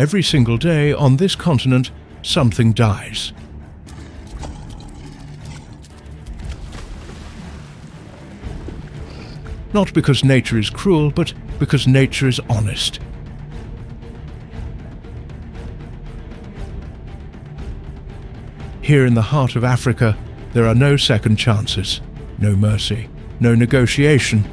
Every single day on this continent, something dies. Not because nature is cruel, but because nature is honest. Here in the heart of Africa, there are no second chances, no mercy, no negotiation.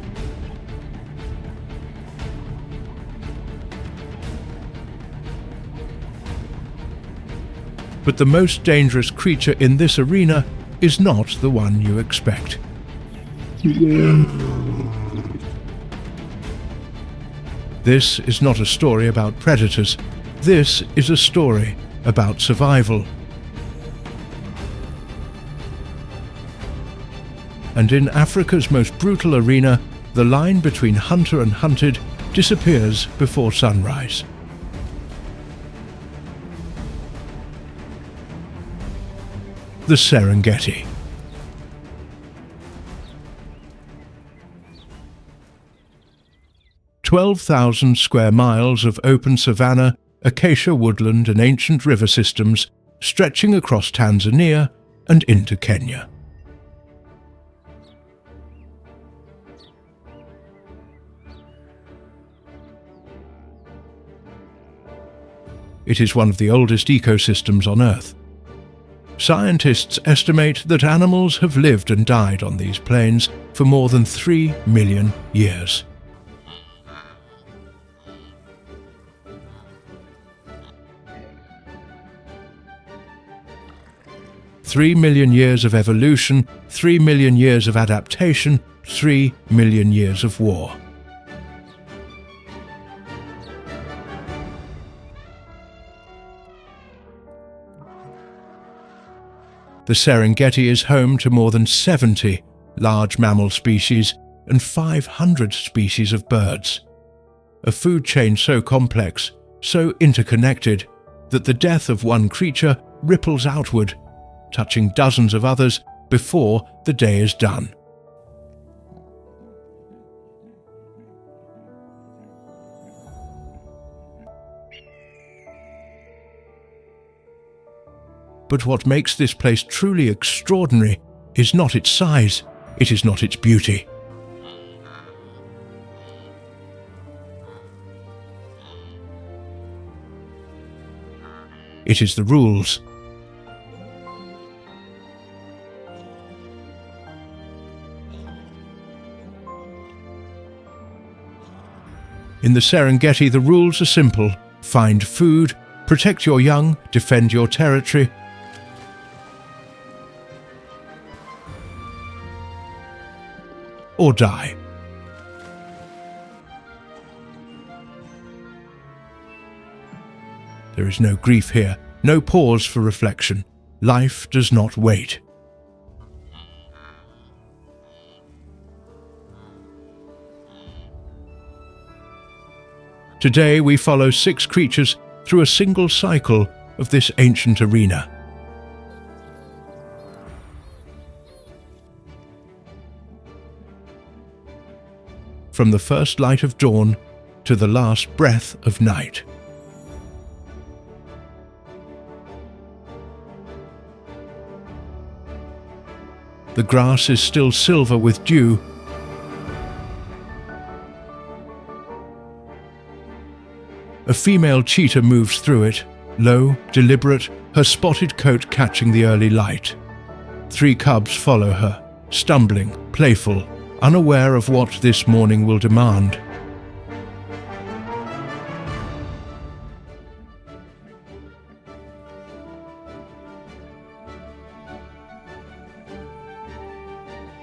But the most dangerous creature in this arena is not the one you expect. This is not a story about predators. This is a story about survival. And in Africa's most brutal arena, the line between hunter and hunted disappears before sunrise. The Serengeti. "12,000 square miles of open savanna, acacia woodland and ancient river systems stretching across Tanzania and into Kenya. It is one of the oldest ecosystems on Earth. Scientists estimate that animals have lived and died on these plains for more than 3 million years. "3 million years of evolution, 3 million years of adaptation, 3 million years of war." The Serengeti is home to more than 70 large mammal species and 500 species of birds. A food chain so complex, so interconnected, that the death of one creature ripples outward, touching dozens of others before the day is done. But what makes this place truly extraordinary is not its size, it is not its beauty. It is the rules. In the Serengeti, the rules are simple: find food, protect your young, defend your territory, or die. There is no grief here, no pause for reflection. Life does not wait. Today we follow 6 creatures through a single cycle of this ancient arena. From the first light of dawn to the last breath of night. The grass is still silver with dew. A female cheetah moves through it, low, deliberate, her spotted coat catching the early light. 3 cubs follow her, stumbling, playful, unaware of what this morning will demand.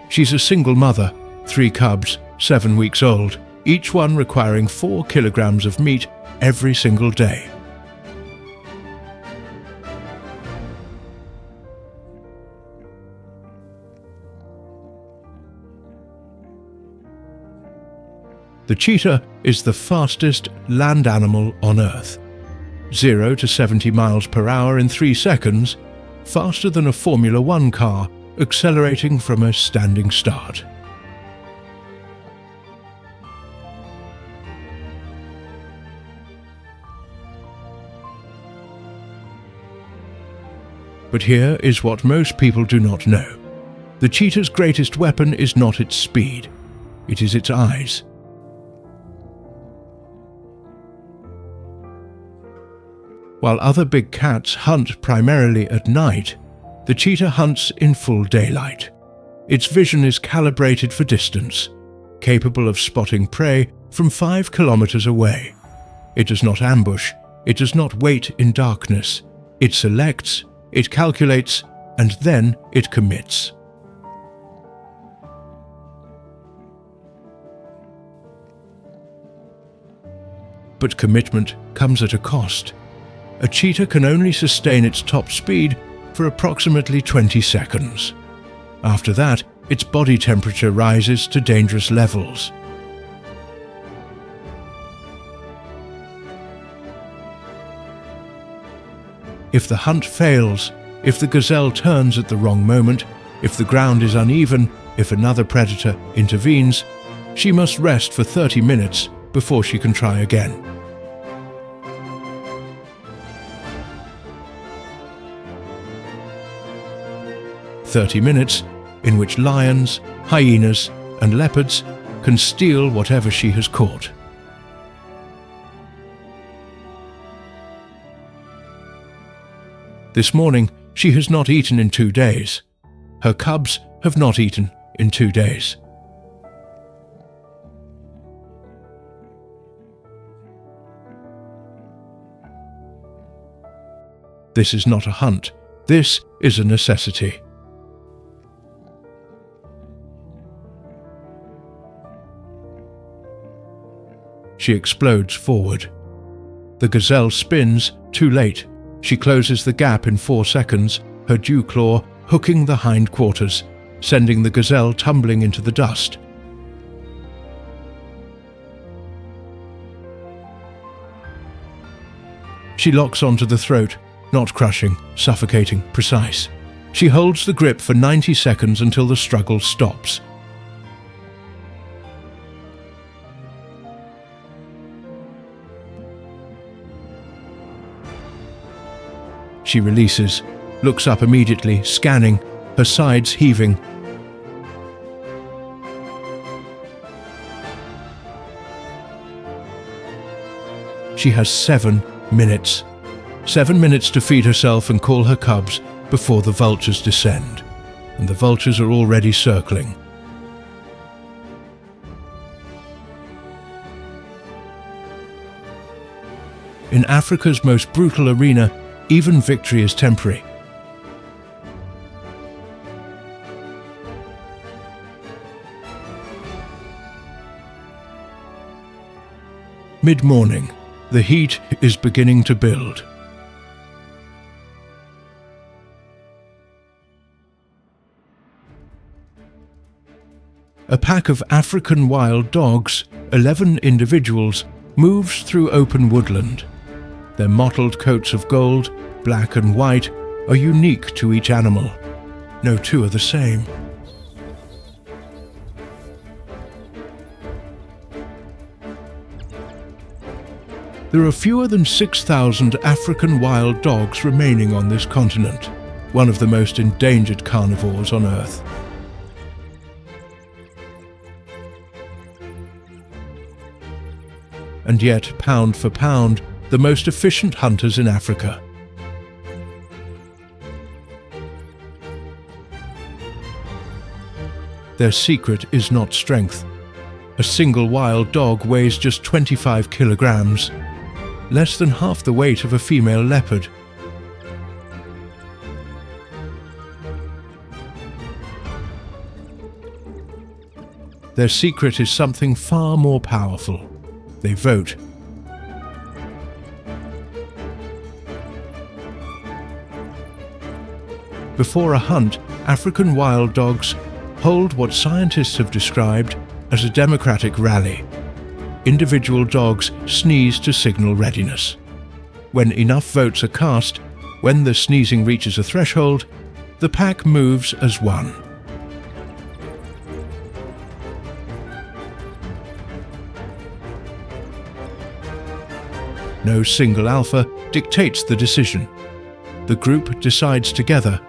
She's a single mother, 3 cubs, 7 weeks old, each one requiring 4 kilograms of meat every single day. The cheetah is the fastest land animal on Earth. 0 to 70 miles per hour in 3 seconds, faster than a Formula One car, accelerating from a standing start. But here is what most people do not know. The cheetah's greatest weapon is not its speed, it is its eyes. While other big cats hunt primarily at night, the cheetah hunts in full daylight. Its vision is calibrated for distance, capable of spotting prey from 5 kilometers away. It does not ambush, it does not wait in darkness. It selects, it calculates, and then it commits. But commitment comes at a cost. A cheetah can only sustain its top speed for approximately 20 seconds. After that, its body temperature rises to dangerous levels. If the hunt fails, if the gazelle turns at the wrong moment, if the ground is uneven, if another predator intervenes, she must rest for 30 minutes before she can try again. "30 minutes in which lions, hyenas, and leopards can steal whatever she has caught." This morning, she has not eaten in 2 days. Her cubs have not eaten in 2 days. This is not a hunt. This is a necessity. She explodes forward. The gazelle spins, too late. She closes the gap in 4 seconds, her dew claw hooking the hindquarters, sending the gazelle tumbling into the dust. She locks onto the throat, not crushing, suffocating, precise. She holds the grip for 90 seconds until the struggle stops. She releases, looks up immediately, scanning, her sides heaving. She has 7 minutes. 7 minutes to feed herself and call her cubs before the vultures descend. And the vultures are already circling. In Africa's most brutal arena, even victory is temporary. Mid-morning, the heat is beginning to build. A pack of African wild dogs, 11 individuals, moves through open woodland. Their mottled coats of gold, black and white, are unique to each animal. No two are the same. There are fewer than 6,000 African wild dogs remaining on this continent, one of the most endangered carnivores on Earth. And yet, pound for pound, the most efficient hunters in Africa. Their secret is not strength. A single wild dog weighs just 25 kilograms, less than half the weight of a female leopard. Their secret is something far more powerful. They vote. Before a hunt, African wild dogs hold what scientists have described as a democratic rally. Individual dogs sneeze to signal readiness. When enough votes are cast, when the sneezing reaches a threshold, the pack moves as one. No single alpha dictates the decision. The group decides together.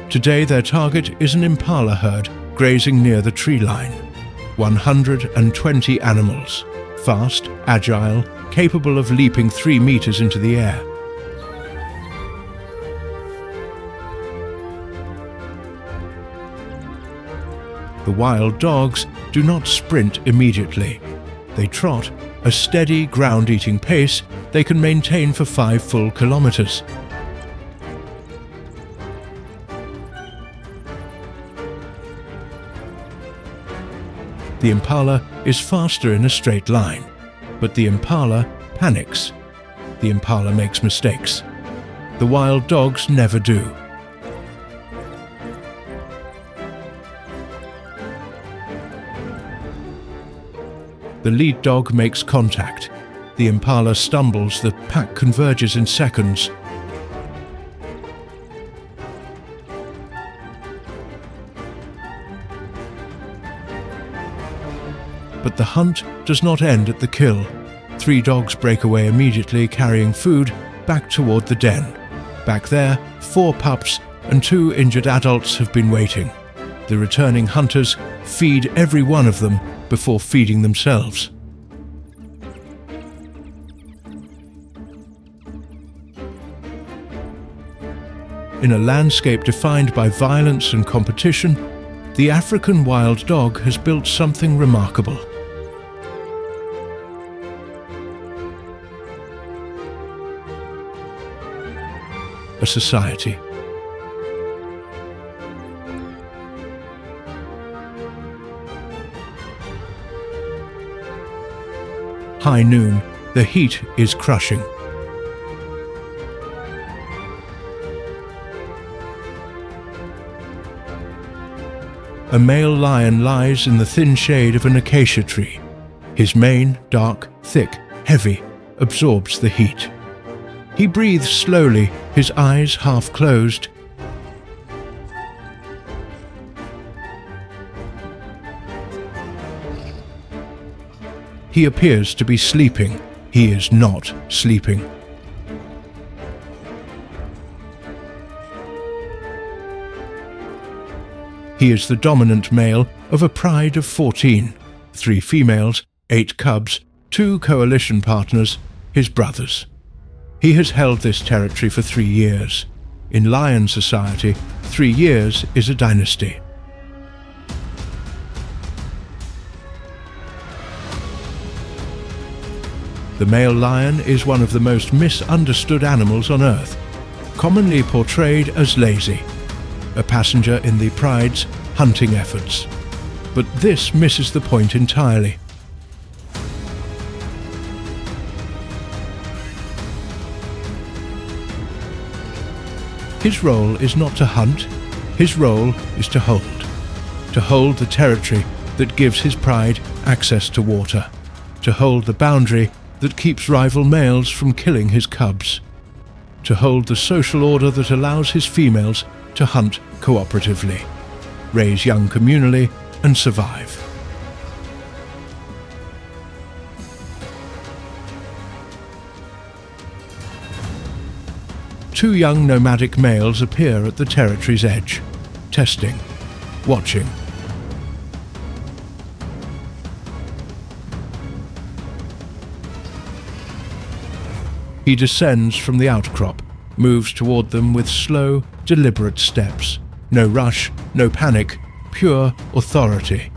Today their target is an impala herd grazing near the tree line. 120 animals, fast, agile, capable of leaping 3 meters into the air. The wild dogs do not sprint immediately. They trot, a steady ground-eating pace they can maintain for 5 full kilometers. The impala is faster in a straight line, but the impala panics. The impala makes mistakes. The wild dogs never do. The lead dog makes contact. The impala stumbles, the pack converges in seconds. But the hunt does not end at the kill. 3 dogs break away immediately, carrying food back toward the den. Back there, 4 pups and 2 injured adults have been waiting. The returning hunters feed every one of them before feeding themselves. In a landscape defined by violence and competition, the African wild dog has built something remarkable. A society. High noon, the heat is crushing. A male lion lies in the thin shade of an acacia tree. His mane, dark, thick, heavy, absorbs the heat. He breathes slowly, his eyes half closed. He appears to be sleeping. He is not sleeping. He is the dominant male of a pride of 14, 3 females, 8 cubs, 2 coalition partners, his brothers. He has held this territory for 3 years. In lion society, 3 years is a dynasty. The male lion is one of the most misunderstood animals on Earth, commonly portrayed as lazy, a passenger in the pride's hunting efforts. But this misses the point entirely. His role is not to hunt, his role is to hold the territory that gives his pride access to water, to hold the boundary that keeps rival males from killing his cubs, to hold the social order that allows his females to hunt cooperatively, raise young communally, and survive. Two young nomadic males appear at the territory's edge, testing, watching. He descends from the outcrop, moves toward them with slow, deliberate steps. No rush, no panic, pure authority.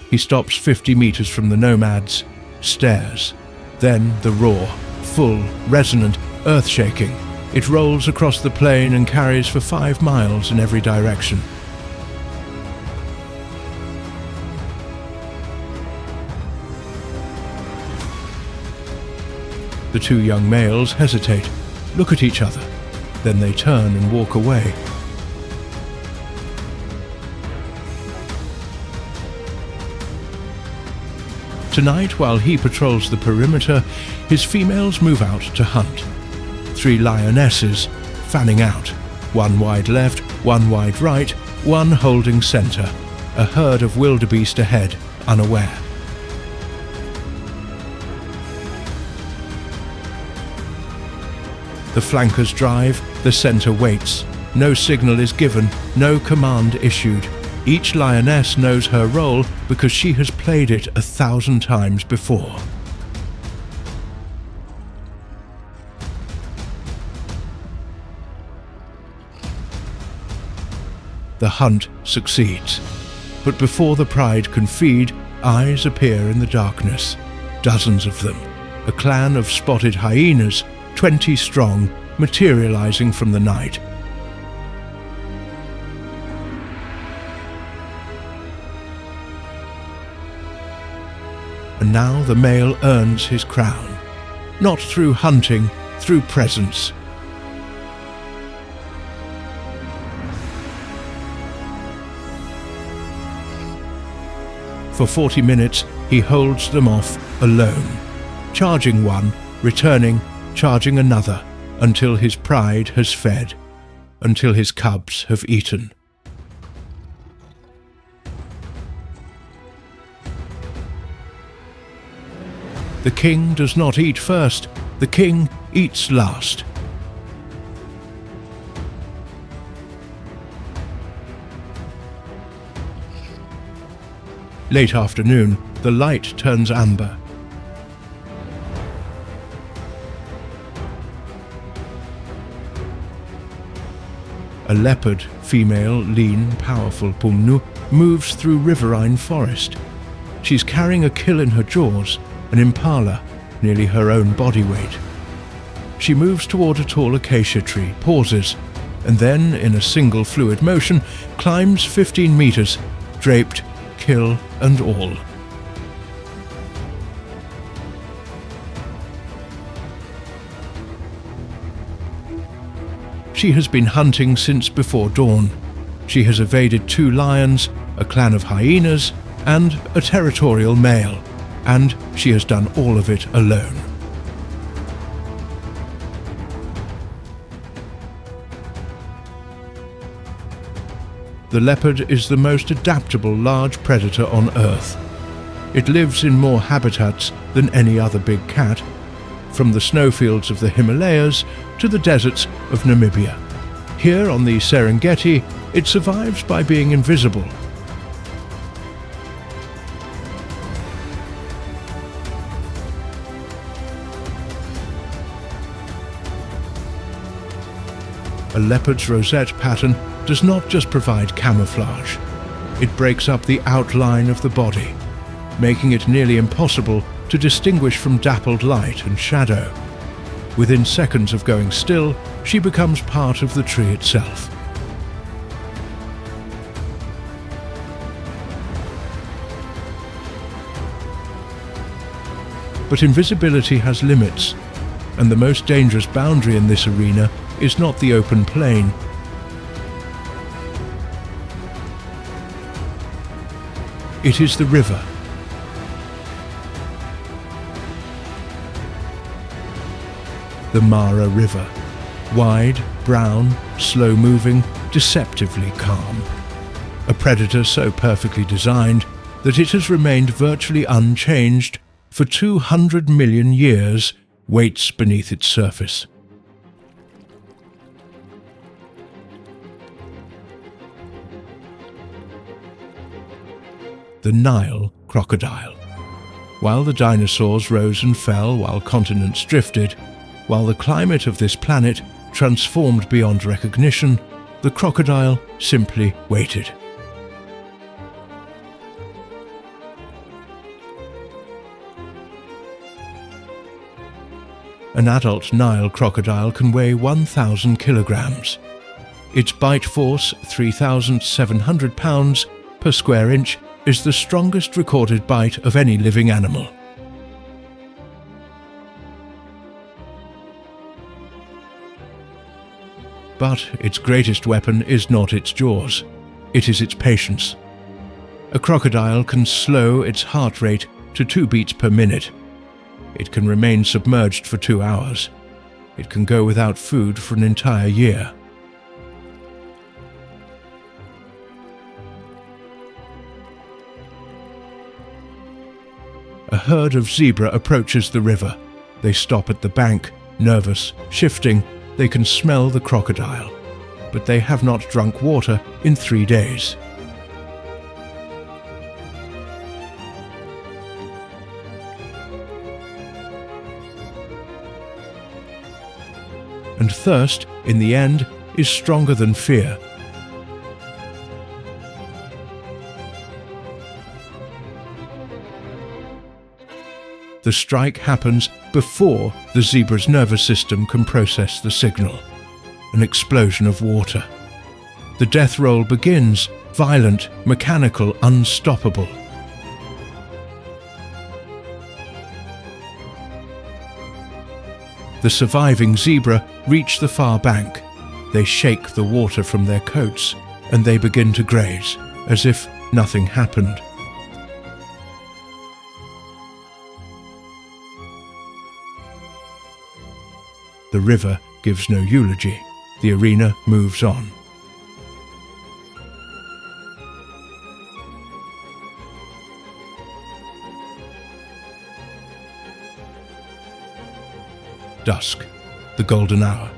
He stops 50 meters from the nomads, stares. Then the roar, full, resonant, earth-shaking. It rolls across the plain and carries for 5 miles in every direction. The 2 young males hesitate, look at each other. Then they turn and walk away. Tonight, while he patrols the perimeter, his females move out to hunt. 3 lionesses, fanning out, 1 wide left, 1 wide right, one holding centre, a herd of wildebeest ahead, unaware. The flankers drive, the centre waits. No signal is given, no command issued. Each lioness knows her role because she has played it 1,000 times before. The hunt succeeds. But before the pride can feed, eyes appear in the darkness. Dozens of them. A clan of spotted hyenas, 20 strong, materializing from the night. And now the male earns his crown. Not through hunting, through presence. For 40 minutes, he holds them off alone, charging one, returning, charging another, until his pride has fed, until his cubs have eaten. The king does not eat first, the king eats last. Late afternoon, the light turns amber. A leopard, female, lean, powerful Pumnu, moves through riverine forest. She's carrying a kill in her jaws, an impala, nearly her own body weight. She moves toward a tall acacia tree, pauses, and then, in a single fluid motion, climbs 15 meters, draped, kill and all. She has been hunting since before dawn. She has evaded 2 lions, a clan of hyenas, and a territorial male, and she has done all of it alone. The leopard is the most adaptable large predator on Earth. It lives in more habitats than any other big cat, from the snowfields of the Himalayas to the deserts of Namibia. Here on the Serengeti, it survives by being invisible. A leopard's rosette pattern does not just provide camouflage. It breaks up the outline of the body, making it nearly impossible to distinguish from dappled light and shadow. Within seconds of going still, she becomes part of the tree itself. But invisibility has limits, and the most dangerous boundary in this arena is not the open plain. It is the river. The Mara River. Wide, brown, slow-moving, deceptively calm. A predator so perfectly designed that it has remained virtually unchanged for 200 million years, waits beneath its surface. The Nile crocodile. While the dinosaurs rose and fell, while continents drifted, while the climate of this planet transformed beyond recognition, the crocodile simply waited. An adult Nile crocodile can weigh 1,000 kilograms. Its bite force, 3,700 pounds per square inch, is the strongest recorded bite of any living animal. But its greatest weapon is not its jaws, it is its patience. A crocodile can slow its heart rate to 2 beats per minute. It can remain submerged for 2 hours. It can go without food for an entire year. a herd of zebra approaches the river. They stop at the bank, nervous, shifting. They can smell the crocodile, but they have not drunk water in 3 days. And thirst, in the end, is stronger than fear. The strike happens before the zebra's nervous system can process the signal. An explosion of water. The death roll begins, violent, mechanical, unstoppable. The surviving zebra reach the far bank. They shake the water from their coats, and they begin to graze, as if nothing happened. The river gives no eulogy. The arena moves on. Dusk, the golden hour.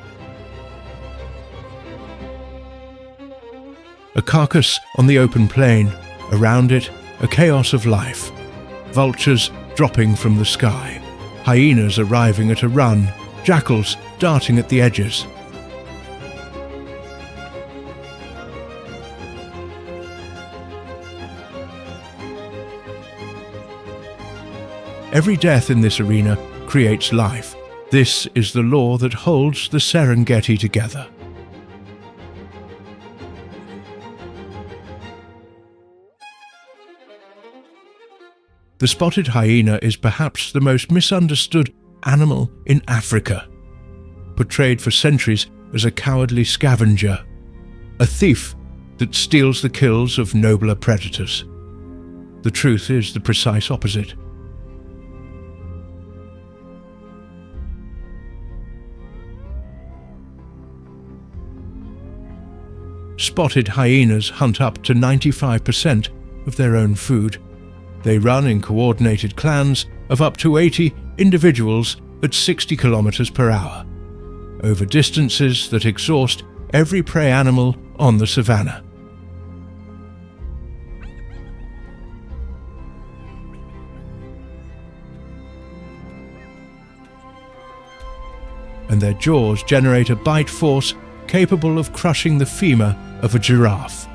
A carcass on the open plain, around it a chaos of life. Vultures dropping from the sky, hyenas arriving at a run, jackals darting at the edges. Every death in this arena creates life. This is the law that holds the Serengeti together. The spotted hyena is perhaps the most misunderstood animal in Africa. Portrayed for centuries as a cowardly scavenger, a thief that steals the kills of nobler predators. The truth is the precise opposite. Spotted hyenas hunt up to 95% of their own food. They run in coordinated clans of up to 80 individuals at 60 kilometers per hour, over distances that exhaust every prey animal on the savannah. And their jaws generate a bite force capable of crushing the femur of a giraffe.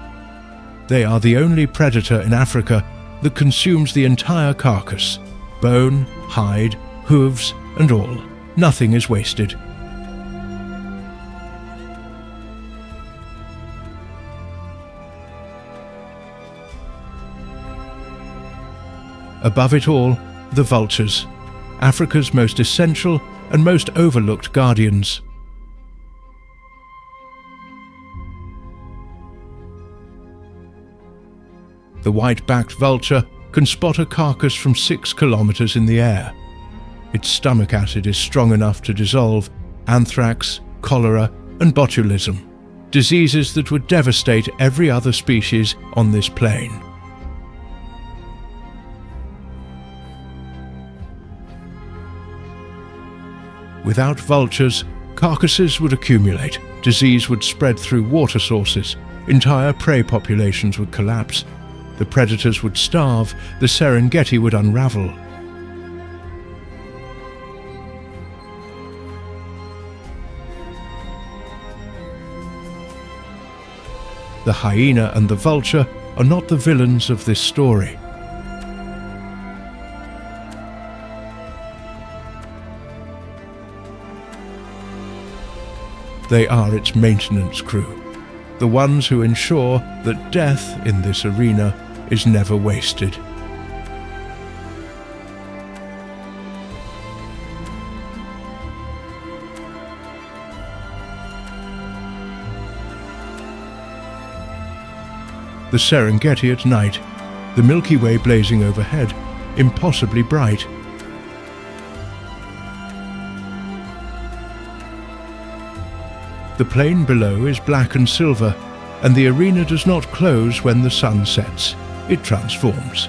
They are the only predator in Africa that consumes the entire carcass, bone, hide, hooves, and all. Nothing is wasted. Above it all, the vultures, Africa's most essential and most overlooked guardians. The white-backed vulture can spot a carcass from 6 kilometers in the air. Its stomach acid is strong enough to dissolve anthrax, cholera, and botulism, diseases that would devastate every other species on this plain. Without vultures, carcasses would accumulate, disease would spread through water sources, entire prey populations would collapse. The predators would starve, the Serengeti would unravel. The hyena and the vulture are not the villains of this story. They are its maintenance crew, the ones who ensure that death in this arena is never wasted. The Serengeti at night, the Milky Way blazing overhead, impossibly bright. The plain below is black and silver, and the arena does not close when the sun sets. It transforms.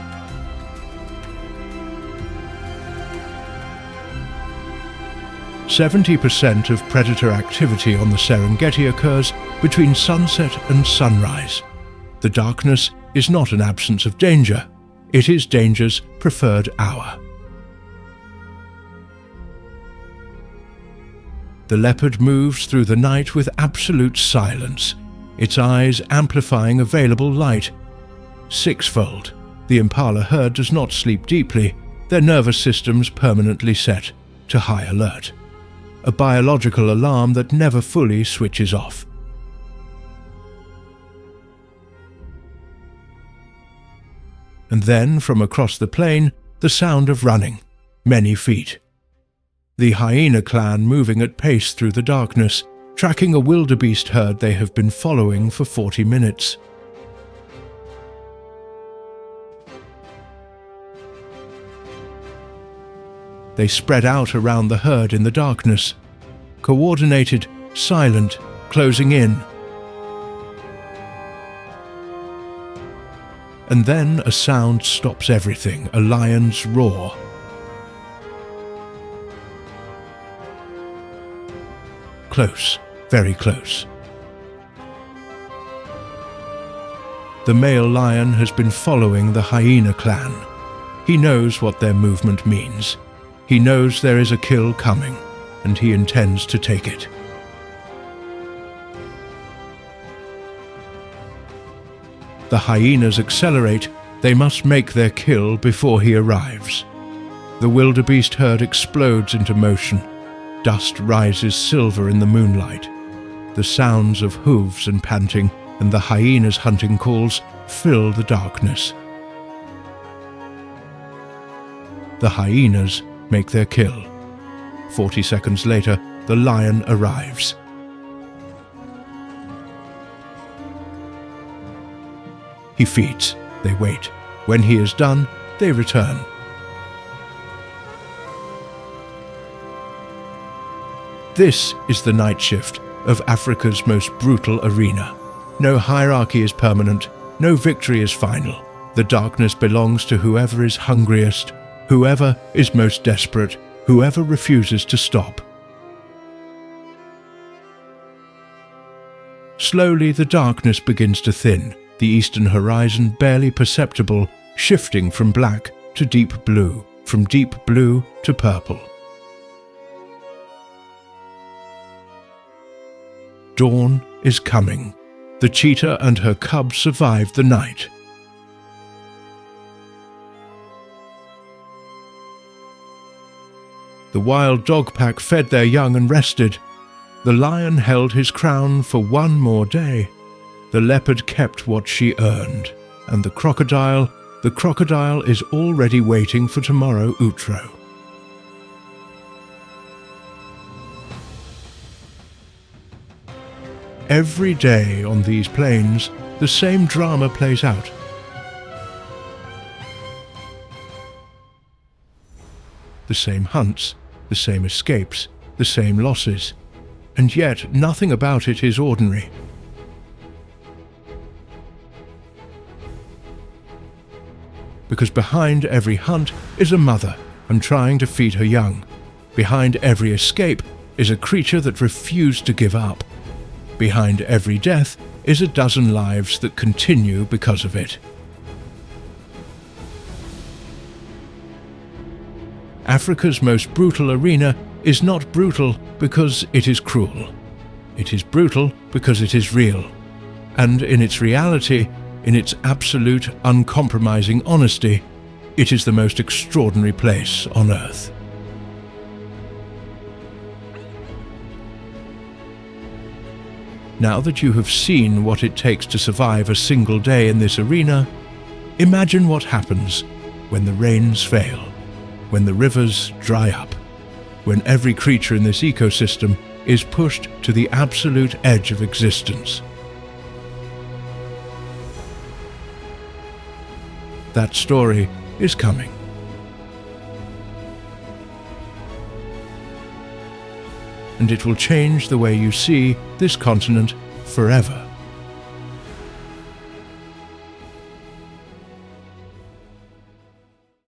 70% of predator activity on the Serengeti occurs between sunset and sunrise. The darkness is not an absence of danger, it is danger's preferred hour. The leopard moves through the night with absolute silence, its eyes amplifying available light. Sixfold, the impala herd does not sleep deeply, their nervous systems permanently set to high alert. A biological alarm that never fully switches off. And then, from across the plain, the sound of running, many feet. The hyena clan moving at pace through the darkness, tracking a wildebeest herd they have been following for 40 minutes. They spread out around the herd in the darkness, coordinated, silent, closing in. And then a sound stops everything, a lion's roar. Close, very close. The male lion has been following the hyena clan. He knows what their movement means. He knows there is a kill coming, and he intends to take it. The hyenas accelerate. They must make their kill before he arrives. The wildebeest herd explodes into motion. Dust rises silver in the moonlight. The sounds of hooves and panting and the hyenas' hunting calls fill the darkness. The hyenas make their kill. 40 seconds later, the lion arrives. He feeds. They wait. When he is done, they return. This is the night shift of Africa's most brutal arena. No hierarchy is permanent, no victory is final. The darkness belongs to whoever is hungriest, whoever is most desperate, whoever refuses to stop. Slowly the darkness begins to thin, the eastern horizon barely perceptible, shifting from black to deep blue, from deep blue to purple. Dawn is coming. The cheetah and her cub survived the night. The wild dog pack fed their young and rested. The lion held his crown for one more day. The leopard kept what she earned. And the crocodile is already waiting for tomorrow outro. Every day on these plains, the same drama plays out. The same hunts, the same escapes, the same losses, and yet nothing about it is ordinary. Because behind every hunt is a mother and trying to feed her young. Behind every escape is a creature that refused to give up. Behind every death is a dozen lives that continue because of it. Africa's most brutal arena is not brutal because it is cruel. It is brutal because it is real. And in its reality, in its absolute, uncompromising honesty, it is the most extraordinary place on earth. Now that you have seen what it takes to survive a single day in this arena, imagine what happens when the rains fail, when the rivers dry up, when every creature in this ecosystem is pushed to the absolute edge of existence. That story is coming. And it will change the way you see this continent forever.